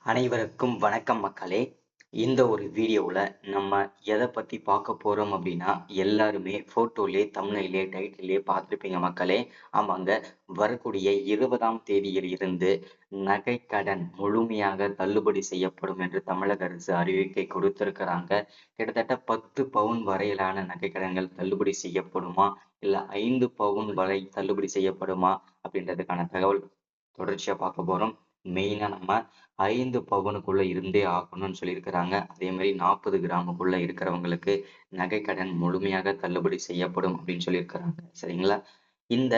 அனைவருக்கும் வணக்கம் மக்களே. இந்த ஒரு வீடியோவில் நம்ம எதை பற்றி பார்க்க போகிறோம் அப்படின்னா, எல்லாருமே ஃபோட்டோலே தம்ப்நெயிலே டைட்டிலே பார்த்துருப்பீங்க மக்களே. ஆமாங்க, வரக்கூடிய 20ஆம் தேதியில் இருந்து நகைக்கடன் முழுமையாக தள்ளுபடி செய்யப்படும் என்று தமிழக அரசு அறிவிக்கை கொடுத்திருக்கிறாங்க. கிட்டத்தட்ட 10 பவுன் வரையிலான நகைக்கடன்கள் தள்ளுபடி செய்யப்படுமா, இல்லை 5 பவுன் வரை தள்ளுபடி செய்யப்படுமா அப்படின்றதுக்கான தகவல் தொடர்ச்சியாக பார்க்க போகிறோம். மெயினாக நம்ம 5 பவுனுக்குள்ள இருந்தே ஆகணும்னு சொல்லியிருக்கிறாங்க. அதே மாதிரி 40 கிராமுக்குள்ள இருக்கிறவங்களுக்கு நகைக்கடன் முழுமையாக தள்ளுபடி செய்யப்படும் அப்படின்னு சொல்லியிருக்கிறாங்க. சரிங்களா? இந்த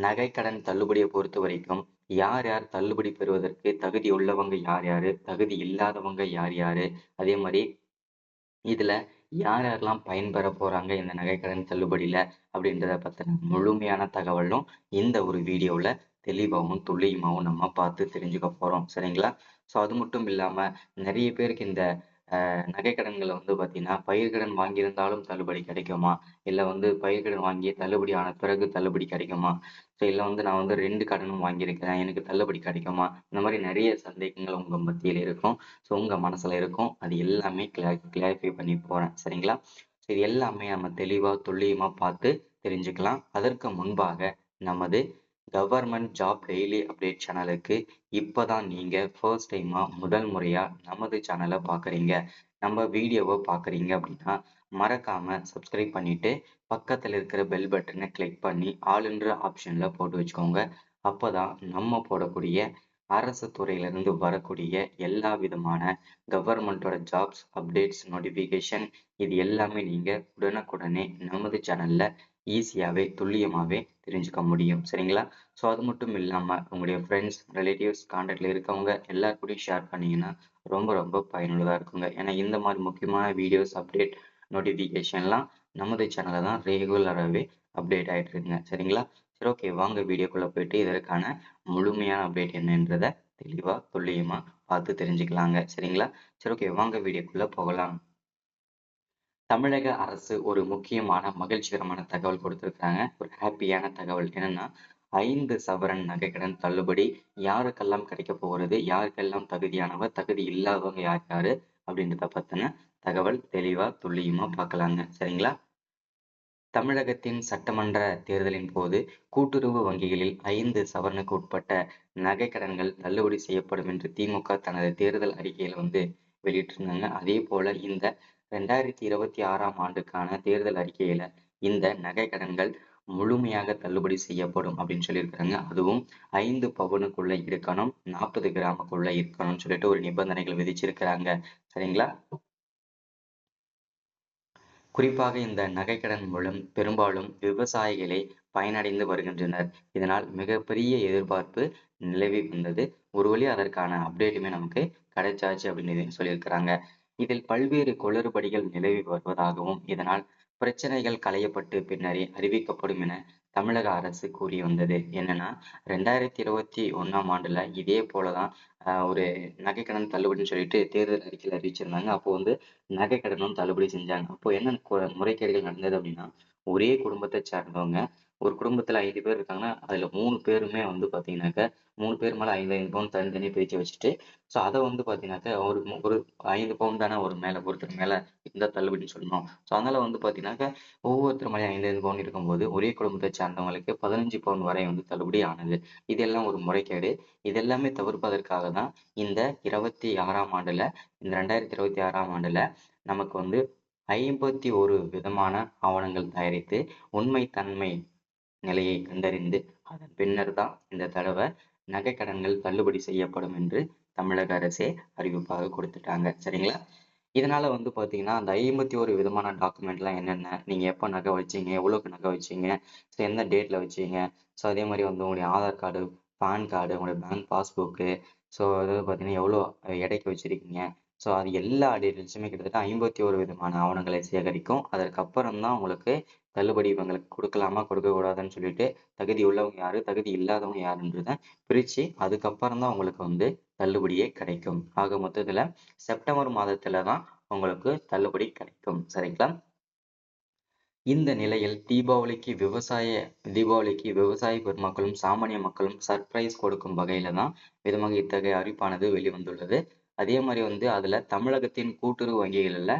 நகைக்கடன் தள்ளுபடியை பொறுத்த வரைக்கும் யார் யார் தள்ளுபடி பெறுவதற்கு தகுதி உள்ளவங்க, யார் யாரு தகுதி இல்லாதவங்க, யார் யாரு, அதே மாதிரி இதுல யார் யாரெல்லாம் பயன்பெற போறாங்க இந்த நகைக்கடன் தள்ளுபடியில அப்படின்றத பத்தின முழுமையான தகவலும் இந்த ஒரு வீடியோல தெளிவாகவும் துல்லியமாகவும் நம்ம பார்த்து தெரிஞ்சுக்க போறோம். சரிங்களா? ஸோ அது மட்டும் இல்லாம நிறைய பேருக்கு இந்த நகைக்கடன்களை வந்து பார்த்தீங்கன்னா, பயிர்க்கடன் வாங்கியிருந்தாலும் தள்ளுபடி கிடைக்குமா, இல்லை வந்து பயிர்க்கடன் வாங்கி தள்ளுபடி ஆன பிறகு தள்ளுபடி கிடைக்குமா, ஸோ இல்லை வந்து நான் வந்து 2 கடனும் வாங்கியிருக்கிறேன் எனக்கு தள்ளுபடி கிடைக்குமா, இந்த மாதிரி நிறைய சந்தேகங்கள் உங்க மத்தியில் இருக்கும். ஸோ உங்க மனசுல இருக்கும். அது எல்லாமே கிளாரிஃபை பண்ணி போறேன். சரிங்களா? ஸோ இது எல்லாமே நம்ம தெளிவா துல்லியமா பார்த்து தெரிஞ்சுக்கலாம். அதற்கு முன்பாக நமது கவர்மெண்ட் ஜாப் டெய்லி அப்டேட் சேனலுக்கு இப்பதான் நீங்க ஃபர்ஸ்ட் டைமா முதல் முறையா நமது சேனலை பார்க்குறீங்க, நம்ம வீடியோவை பார்க்குறீங்க அப்படின்னா மறக்காம சப்ஸ்கிரைப் பண்ணிட்டு பக்கத்தில் இருக்கிற பெல் பட்டனை கிளிக் பண்ணி ஆளுன்ற ஆப்ஷன்ல போட்டு வச்சுக்கோங்க. அப்பதான் நம்ம போடக்கூடிய அரசு துறையிலிருந்து வரக்கூடிய எல்லா விதமான கவர்மெண்டோட ஜாப்ஸ் அப்டேட்ஸ் நோட்டிஃபிகேஷன் இது எல்லாமே நீங்க உடனுக்குடனே நமது சேனல்ல ஈஸியாவே துல்லியமாவே தெரிஞ்சுக்க முடியும். சரிங்களா? ஸோ அது மட்டும் இல்லாம உங்களுடைய ஃப்ரெண்ட்ஸ், ரிலேட்டிவ்ஸ், கான்டாக்ட்ல இருக்கவங்க எல்லாருக்கூடயும் ஷேர் பண்ணீங்கன்னா ரொம்ப ரொம்ப பயனுள்ளதா இருக்குங்க. ஏன்னா இந்த மாதிரி முக்கியமான வீடியோஸ் அப்டேட் நோட்டிஃபிகேஷன்லாம் நமது சேனல்ல தான் ரெகுலராகவே அப்டேட் ஆயிட்டு இருக்குங்க. சரிங்களா? சரி, ஓகே, வாங்க வீடியோக்குள்ள போயிட்டு இதற்கான முழுமையான அப்டேட் என்னன்றத தெளிவா துல்லியமா பார்த்து தெரிஞ்சுக்கலாங்க. சரிங்களா? சரி, ஓகே, வாங்க வீடியோக்குள்ள போகலாம். தமிழக அரசு ஒரு முக்கியமான மகிழ்ச்சிகரமான தகவல் கொடுத்திருக்காங்க. ஒரு ஹாப்பியான தகவல் என்னன்னா, 5 சவரன் நகைக்கடன் தள்ளுபடி யாருக்கெல்லாம் கிடைக்க போகிறது, யாருக்கெல்லாம் தகுதியானவர், தகுதி இல்லாதவங்க யார் யாரு அப்படின்றத பத்தின தகவல் தெளிவா துல்லியமா பார்க்கலாங்க. சரிங்களா? தமிழகத்தின் சட்டமன்ற தேர்தலின் போது கூட்டுறவு வங்கிகளில் 5 சவரனுக்கு உட்பட்ட நகைக்கடன்கள் தள்ளுபடி செய்யப்படும் என்று திமுக தனது தேர்தல் அறிக்கையில் வந்து வெளியிட்டிருந்தாங்க. அதே போல இந்த 2026ஆம் ஆண்டுக்கான தேர்தல் அறிக்கையில இந்த நகைக்கடன்கள் முழுமையாக தள்ளுபடி செய்யப்படும் அப்படின்னு சொல்லியிருக்காங்க. அதுவும் 5 பவுனுக்குள்ள இருக்கணும், 40 கிராமுக்குள்ள இருக்கணும்னு சொல்லிட்டு ஒரு நிபந்தனைகள் விதிச்சிருக்கிறாங்க. சரிங்களா? குறிப்பாக இந்த நகைக்கடன் மூலம் பெரும்பாலும் விவசாயிகளே பயனடைந்து வருகின்றனர். இதனால் மிகப்பெரிய எதிர்பார்ப்பு நிலவி வந்தது. ஒரு வழி அதற்கான அப்டேட்டுமே நமக்கு கிடைச்சாச்சு அப்படின்னு சொல்லியிருக்கிறாங்க. இதில் பல்வேறு குளறுபடிகள் நிலவி வருவதாகவும் இதனால் பிரச்சனைகள் களையப்பட்டு பின்னரே அறிவிக்கப்படும் என தமிழக அரசு கூறி வந்தது. என்னன்னா, 2021ஆம் ஆண்டுல இதே போலதான் ஒரு நகைக்கடன் தள்ளுபடின்னு சொல்லிட்டு தேர்தல் அறிக்கையில் அறிவிச்சிருந்தாங்க. அப்போ வந்து நகைக்கடனும் தள்ளுபடி செஞ்சாங்க. அப்போ என்ன முறைகேடுகள் நடந்தது அப்படின்னா, ஒரே குடும்பத்தை சார்ந்தவங்க, ஒரு குடும்பத்துல 5 பேர் இருக்காங்கன்னா அதுல 3 பேருமே வந்து பாத்தீங்கன்னாக்க 3 பேர் மேல 5 5 பவுன் தனித்தனியா பிரிச்சு வச்சுட்டு, ஸோ அதை வந்து பாத்தீங்கன்னாக்க ஒரு 5 பவுன் தானே ஒரு மேல ஒருத்தர் மேல இந்த தள்ளுபடின்னு சொல்லணும். ஸோ அதனால வந்து பாத்தீங்கன்னாக்க ஒவ்வொருத்தர் மேலே 5 5 பவுன் இருக்கும்போது ஒரே குடும்பத்தை சார்ந்தவங்களுக்கு 15 பவுன் வரை வந்து தள்ளுபடி ஆனது. இதெல்லாம் ஒரு முறைகேடு. இதெல்லாமே தவிர்ப்பதற்காக தான் இந்த 26ஆம் ஆண்டுல, இந்த 2026ஆம் ஆண்டுல நமக்கு வந்து 51 விதமான ஆவணங்கள் தயாரித்து உண்மை தன்மை நிலையை கண்டறிந்து அதன் பின்னர் தான் இந்த தடவை நகைக்கடன்கள் தள்ளுபடி செய்யப்படும் என்று தமிழக அரசே அறிவிப்பாக கொடுத்துட்டாங்க. சரிங்களா? இதனால வந்து பாத்தீங்கன்னா அந்த 51 விதமான டாக்குமெண்ட்லாம் என்னென்ன, நீங்க எப்போ நகை வச்சீங்க, எவ்வளவுக்கு நகை வச்சீங்க, ஸோ எந்த டேட்ல வச்சீங்க, ஸோ அதே மாதிரி வந்து உங்களுடைய ஆதார் கார்டு, பான் கார்டு, உங்களுடைய பேங்க் பாஸ்புக்கு, ஸோ அதாவது பார்த்தீங்கன்னா எவ்வளோ எடைக்கு வச்சிருக்கீங்க, ஸோ அது எல்லா டீட்டெயில்ஸுமே கிட்டத்தட்ட 51 விதமான ஆவணங்களை சேகரிக்கும். அதற்கப்புறம் தான் உங்களுக்கு தள்ளுபடி இவங்களுக்கு கொடுக்கலாமா கொடுக்கக்கூடாதுன்னு சொல்லிட்டு தகுதி உள்ளவங்க யாரு, தகுதி இல்லாதவங்க யாருன்றத பிரிச்சு அதுக்கப்புறம் தான் உங்களுக்கு வந்து தள்ளுபடியே கிடைக்கும். ஆக மொத்தத்துல செப்டம்பர் மாதத்துல தான் உங்களுக்கு தள்ளுபடி கிடைக்கும். சரிங்களா? இந்த நிலையில் தீபாவளிக்கு விவசாய பெருமக்களும் சாமானிய மக்களும் சர்ப்ரைஸ் கொடுக்கும் வகையில தான் விதமாக இத்தகைய அறிவிப்பானது வெளிவந்துள்ளது. அதே மாதிரி வந்து அதுல தமிழகத்தின் கூட்டுறவு வங்கிகள்ல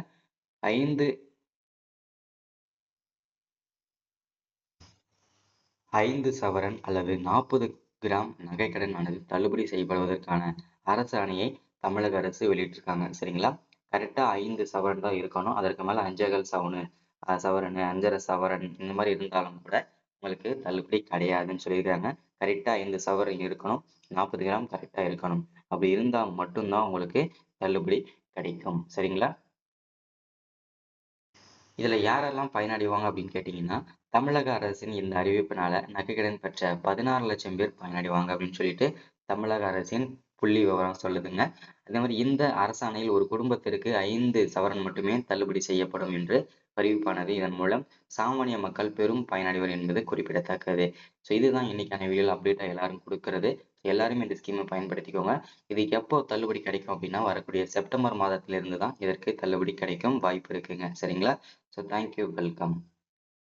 5 சவரன் அல்லது 40 கிராம் நகைக்கடன் ஆனது தள்ளுபடி செய்யப்படுவதற்கான அரசாணையை தமிழக அரசு வெளியிட்டிருக்காங்க. சரிங்களா? கரெக்டா 5 சவரன் தான் இருக்கணும். அதற்கு மேல 5.25 சவரன் 5.5 சவரன் இந்த மாதிரி இருந்தாலும் கூட உங்களுக்கு தள்ளுபடி கிடையாதுன்னு சொல்லியிருக்காங்க. கரெக்டா 5 சவரன் இருக்கணும். 40 கிராம் கரெக்டா இருக்கணும். அப்படி இருந்தா மட்டும்தான் உங்களுக்கு தள்ளுபடி கிடைக்கும். சரிங்களா? இதுல யாரெல்லாம் பயனடைவாங்க அப்படின்னு கேட்டீங்கன்னா, தமிழக அரசின் இந்த அறிவிப்பினால நகைக்கடன் பெற்ற 16 லட்சம் பேர் பயனடைவாங்க அப்படின்னு சொல்லிட்டு தமிழக அரசின் புள்ளி விவரம் சொல்லுதுங்க. அதே மாதிரி இந்த அரசாணையில் ஒரு குடும்பத்திற்கு 5 சவரன் மட்டுமே தள்ளுபடி செய்யப்படும் என்று அறிவிப்பானது. இதன் மூலம் சாமானிய மக்கள் பெரும் பயனடைவர் என்பது குறிப்பிடத்தக்கது. ஸோ இதுதான் இன்னைக்கான வீடியோல அப்டேட்டா எல்லாரும் கொடுக்கறது. எல்லாருமே இந்த ஸ்கீமை பயன்படுத்திக்கோங்க. இது எப்போ தள்ளுபடி கிடைக்கும் அப்படின்னா வரக்கூடிய செப்டம்பர் மாதத்திலிருந்து தான் இதற்கு தள்ளுபடி கிடைக்கும் வாய்ப்பு இருக்குங்க. சரிங்களா? So thank you. Welcome.